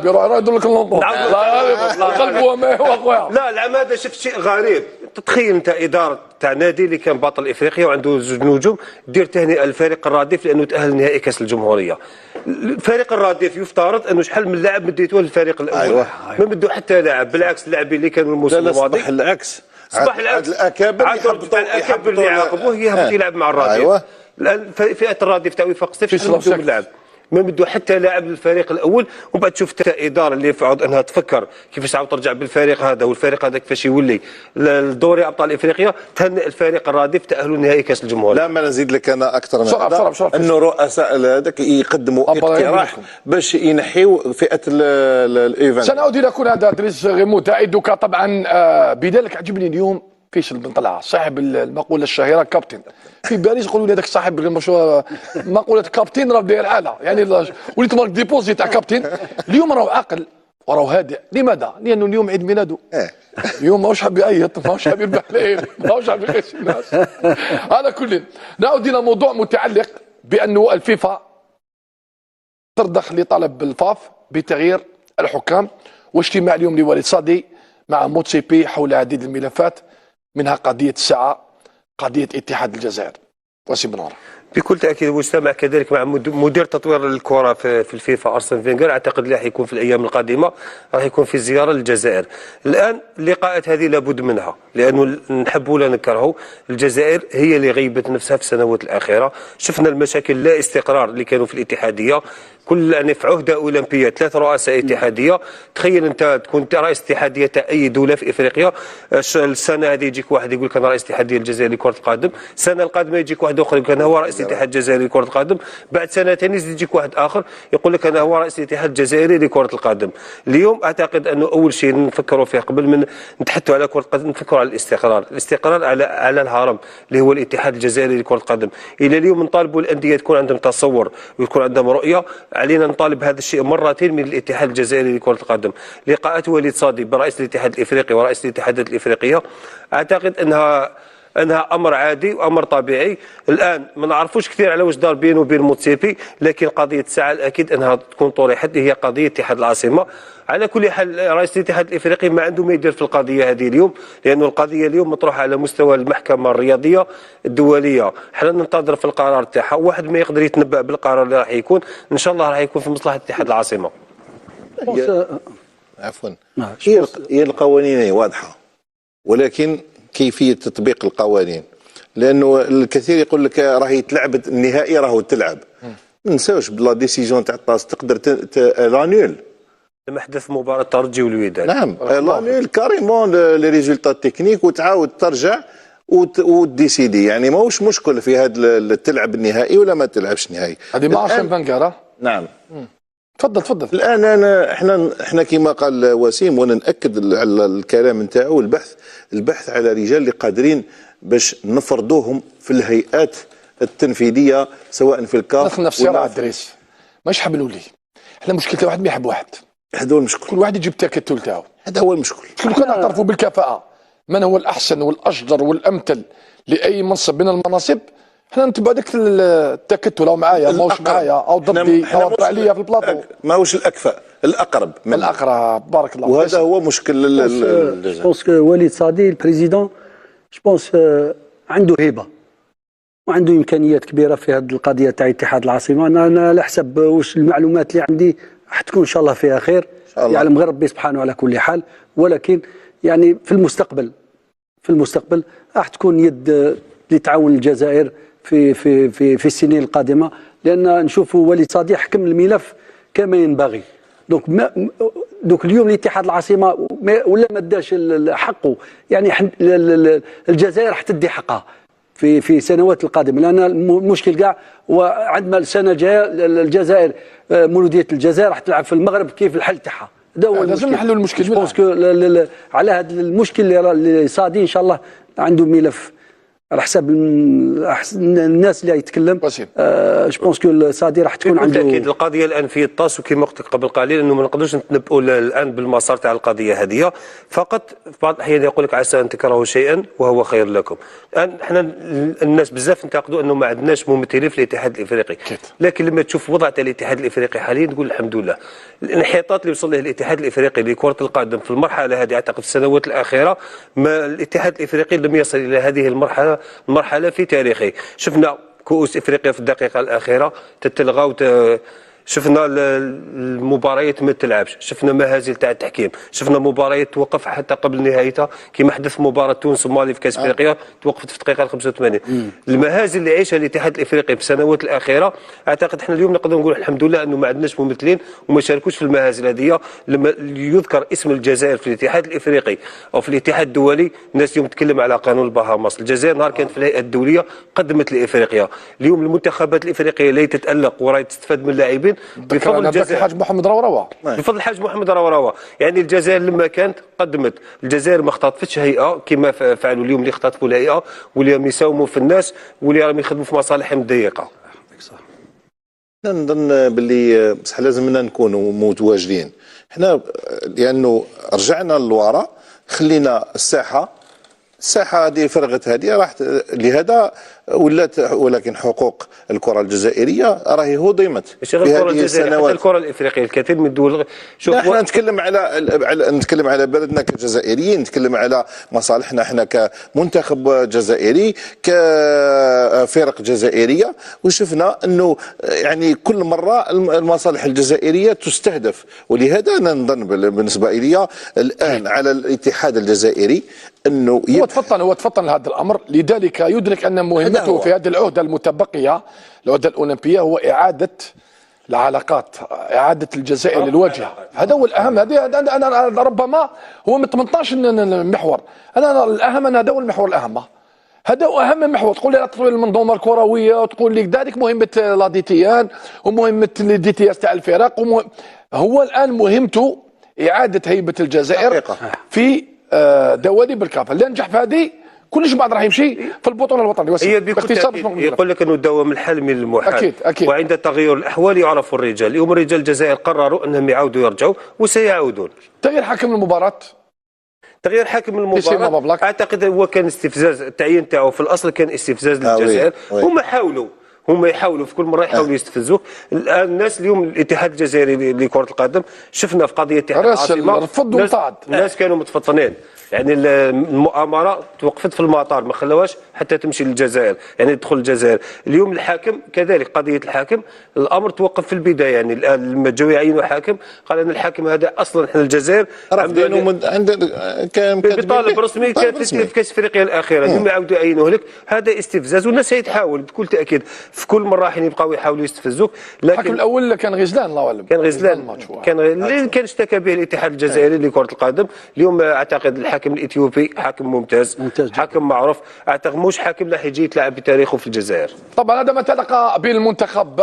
بيروح يدور لك اللونطون. لا قلب هو ما هو اخويا. لا العام هذا شفت شيء غريب. تتخيل انت اداره تاع نادي اللي كان بطل افريقيا وعنده زوج نجوم دير تهنئه للفريق الرادف لانه تاهل نهائي كاس الجمهوريه. الفريق الرادف يفترض انه شحال من لاعب مديتوه للفريق الاول. أيوة. ما مدوا حتى لاعب، بالعكس اللاعبين اللي كانوا الموسم الماضي صباح العكس. صباح العكس. الاكابر الاكابر اللي عاقبوه يهبط يلعب مع الرادف. أيوة. الان فئه الرادف تاع وفاق سيف شحال مدوا من لاعب، ما مدوا حتى لاعب للفريق الاول. ومن بعد شفت الاداره اللي فعض انها تفكر كيفاش تعاود ترجع بالفريق هذا والفريق هذا كيفاش يولي لدوري ابطال افريقيا. تهنئ الفريق الرادف تاهلوا نهائي كاس الجمهوريه. لا ما نزيد لك انا اكثر من هذا انه رؤساء هذاك يقدموا اقتراح باش ينحيوا فئه الايفنت. سنعود الى هذا دريس غيمو تاعي دوكا. طبعا بذلك عجبني اليوم فيصل بن طلعه صاحب المقوله الشهيره كابتن. في باريس يقولوا لي هذاك صاحب المشروع مقوله كابتن راه داير حاله، يعني وليت مارك ديبوزي تاع كابتن. اليوم راهو عاقل وراهو هادئ. لماذا؟ لانه اليوم عيد ميلاده. اليوم ماهوش حاب يعيط، ماهوش حاب يربح ليل، ماهوش حاب يغش الناس. على كل نعود الى موضوع متعلق بانه الفيفا ترضخ لطلب الفاف بتغيير الحكام، واجتماع اليوم لوليد صادي مع موتسيبي حول العديد الملفات منها قضيه الساعه، قضيه اتحاد الجزائر. وسيم بن عمر. بكل تاكيد واجتمع كذلك مع مدير تطوير الكره في الفيفا ارسن فينغر. اعتقد راح يكون في الايام القادمه راح يكون في زياره للجزائر. الان اللقاءات هذه لابد منها لانه نحب ولا نكرهوا الجزائر هي اللي غيبت نفسها في السنوات الاخيره. شفنا المشاكل لا استقرار اللي كانوا في الاتحاديه، كل يعني في عهده اولمبيه 3 رؤساء اتحاديه. تخيل انت تكون رئيس اتحاديه تاع اي دوله في افريقيا، السنه هذه يجيك واحد يقول لك انا رئيس اتحاديه الجزائري لكره القدم، السنه القادمه يجيك واحد اخر يقول لك انا هو رئيس الاتحاد الجزائري لكره القدم، بعد سنتين يجيك واحد اخر يقول لك انا هو رئيس الاتحاد الجزائري لكره القدم. اليوم اعتقد انه اول شيء نفكروا فيه قبل من نتحدثوا على كره القدم نفكروا على الاستقرار على الهرم اللي هو الاتحاد الجزائري لكره القدم. الى اليوم نطالبوا الانديه تكون عندهم تصور ويكون عندهم رؤيه. علينا نطالب هذا الشيء مرتين من الاتحاد الجزائري لكره القدم. لقاءات وليد صادي برئيس الاتحاد الافريقي ورئيس الاتحادات الافريقيه اعتقد انها امر عادي وامر طبيعي. الان ما نعرفوش كثير على واش دار بينه وبين موتسيبي، لكن قضيه الساعه الاكيد انها تكون طرحت هي قضيه اتحاد العاصمه. على كل حال رئيس الاتحاد الافريقي ما عنده ما يدير في القضيه هذه اليوم، لانه القضيه اليوم مطروحه على مستوى المحكمه الرياضيه الدوليه. حنا ننتظر في القرار تاعها، واحد ما يقدر يتنبأ بالقرار اللي راح يكون. ان شاء الله راح يكون في مصلحه اتحاد العاصمه. عفوا هي القوانين واضحه، ولكن كيفيه تطبيق القوانين، لانه الكثير يقول لك راهي تلعبت النهائي راهو تلعب. ما نساوش بلا ديسيجن تاع الطاس تقدر لانيول لما حدث مباراه الترجي والوداد. نعم لانيول كاريمون لي ريزولتا تكنيك وتعاود ترجع وديسيدي. يعني ماهوش مشكل في هذا تلعب النهائي ولا ما تلعبش النهائي. هذه مع ارسن فانغر. نعم تفضل. الان احنا كما قال وسيم وانا ناكد على الكلام نتاعو، البحث على رجال اللي قادرين باش نفرضوهم في الهيئات التنفيذيه سواء في الكاف ولا في الدريس. ماش حاب نولي احنا مشكلتنا واحد ما يحب واحد. هذا هو المشكل، كل واحد يجيب التاكتل تاعو. هذا هو المشكل. كل كنا نعترفوا بالكفاءه، من هو الاحسن والاشجر والامثل لاي منصب من المناصب. احنا نتبعوا داك التكتل او معايا ماهوش معايا او ضدي او طلع عليا في البلاطو. ماهوش الاكفأ، الاقرب من الاقرب. بارك الله. وهذا هو مشكل الجزائر. بونس وليد صادي البريزيدون جوبونس عنده هيبه وعنده امكانيات كبيره في هذه القضيه تاع اتحاد العاصمه. انا على حسب واش المعلومات اللي عندي حتكون ان شاء الله فيها خير، يعلم غير ربي سبحانه على كل حال. ولكن يعني في المستقبل راح تكون يد اللي تعاون الجزائر في السنين القادمه، لان نشوفوا وليد صادي حكم الملف كما ينبغي. دوك اليوم الاتحاد العاصمه ولا ما داش حقه، يعني الجزائر راح تدي حقها في السنوات القادمه، لان المشكل كاع وعندما السنه الجايه الجزائر مولوديه الجزائر راح تلعب في المغرب. كيف الحل تاعها؟ هذا هو لازم نحلوا المشكل. على هذا المشكل اللي صادي ان شاء الله عنده ملف على حساب الناس اللي يتكلم. جو بونس كو سادي راح تكون عنده بالتاكيد. القضيه الان في الطاس، وكما قلت لك قبل قليل انه ما نقدروش نتنبؤوا الان بالمسار تاع القضيه هذه، فقط في بعض الاحيان يقول لك عسى ان تكرهوا شيئا وهو خير لكم. الان احنا الناس بزاف ينتقدوا انه ما عندناش ممثلين في الاتحاد الافريقي، لكن لما تشوف وضع تاع الاتحاد الافريقي حاليا تقول الحمد لله. الانحطاط اللي وصل له الاتحاد الافريقي لكره القدم في المرحله هذه اعتقد في السنوات الاخيره، ما الاتحاد الافريقي لم يصل الى هذه المرحله في تاريخه. شفنا كؤوس افريقيا في الدقيقه الاخيره تتلغى شفنا المباريات ما تلعبش، شفنا مهازل تاع التحكيم، شفنا مباريات توقف حتى قبل نهايتها كما حدث مباراه تونس ومالي في كاس افريقيا توقفت في الدقيقه 85. المهازل اللي عيشها الاتحاد الافريقي في السنوات الاخيره اعتقد احنا اليوم نقدر نقول الحمد لله انه ما عندناش ممثلين وما شاركوش في المهازل هذه. لما يذكر اسم الجزائر في الاتحاد الافريقي او في الاتحاد الدولي الناس اليوم تتكلم على قانون البهاماس. الجزائر نهار كانت في الهيئه الدوليه قدمت لافريقيا، اليوم المنتخبات الافريقيه اللي تتالق وراهي تستفاد من اللاعبين بفضل الجزائر. الحاج محمد روروه بفضل الحاج محمد روروه. يعني الجزائر لما كانت قدمت، الجزائر ما اختطفتش هيئه كما فعلوا اليوم اللي اختطفوا الهيئه واللي راهم يساوموا في الناس واللي راهم يخدموا في مصالحهم الضيقه. نظن باللي بصح لازمنا نكونوا متواجدين حنا، لانه رجعنا للوراء، خلينا الساحه هذه فرغت، هذه راحت لهذا ولات، ولكن حقوق الكره الجزائريه راهي هضمت في هذه السنوات. حتى الكره الافريقيه الكثير من الدول. شوف احنا نتكلم على بلدنا كجزائريين، نتكلم على مصالحنا احنا كمنتخب جزائري كفرق جزائريه، وشفنا انه يعني كل مره المصالح الجزائريه تستهدف. ولهذا انا نظن بالنسبه لي الان على الاتحاد الجزائري انه هو تفطن لهذا الامر، لذلك يدرك ان مهمته في هذه العهده المتبقيه، العهده الاولمبيه، هو اعاده العلاقات، اعاده الجزائر للوجه. هذا هو الاهم. انا ربما هو من 18 محور، انا الاهم ان هذا هو المحور الاهم. هذا هو اهم محور. تقول لي تطوير المنظومه الكرويه، وتقول لي ذلك مهمه لاديتيان ومهمه الديتياس تاع الفرق، هو الان مهمته اعاده هيبه الجزائر في دواليب الكافه. اللي نجح في هذه كلش بعد راح يمشي في البطوله الوطنيه. هي باختصار يقول لك انه دوام الحل من المحال. أكيد. وعند تغير الاحوال يعرف الرجال. اليوم رجال الجزائر قرروا انهم يعودوا يرجعوا وسيعودون. تغيير حكم المباراه، تغيير حاكم المباراة اعتقد هو كان استفزاز. التعيين تاعو في الاصل كان استفزاز للجزائر. هم يحاولوا في كل مره يحاولوا يستفزوك. الان الناس اليوم الاتحاد الجزائري لكره القدم شفنا في قضيه اتحاد العاصمه الناس كانوا متفطنين. يعني المؤامره توقفت في المطار، ما خلاوهاش حتى تمشي للجزائر، يعني تدخل الجزائر. اليوم الحاكم كذلك، قضيه الحاكم الامر توقف في البدايه. يعني الان لما جاوا يعينوا حاكم قال ان الحاكم هذا اصلا احنا الجزائر كان بطالب رسمي كان في كاس افريقيا الاخيره، اليوم يعاودوا يعينوه لك. هذا استفزاز، والناس هيتحاول بكل تاكيد في كل مره حين يبقاو يحاولوا يستفزوك. لكن الحكم الاول كان غزلان، الله اعلم، كان غزلان، كان اشتكى به الاتحاد الجزائري لكره القدم. اليوم اعتقد الحاكم الاثيوبي حاكم ممتاز حاكم معروف، اعتقد مش حاكم راح يجي يتلاعب بتاريخه في الجزائر. طبعا هذا ما تعلق بالمنتخب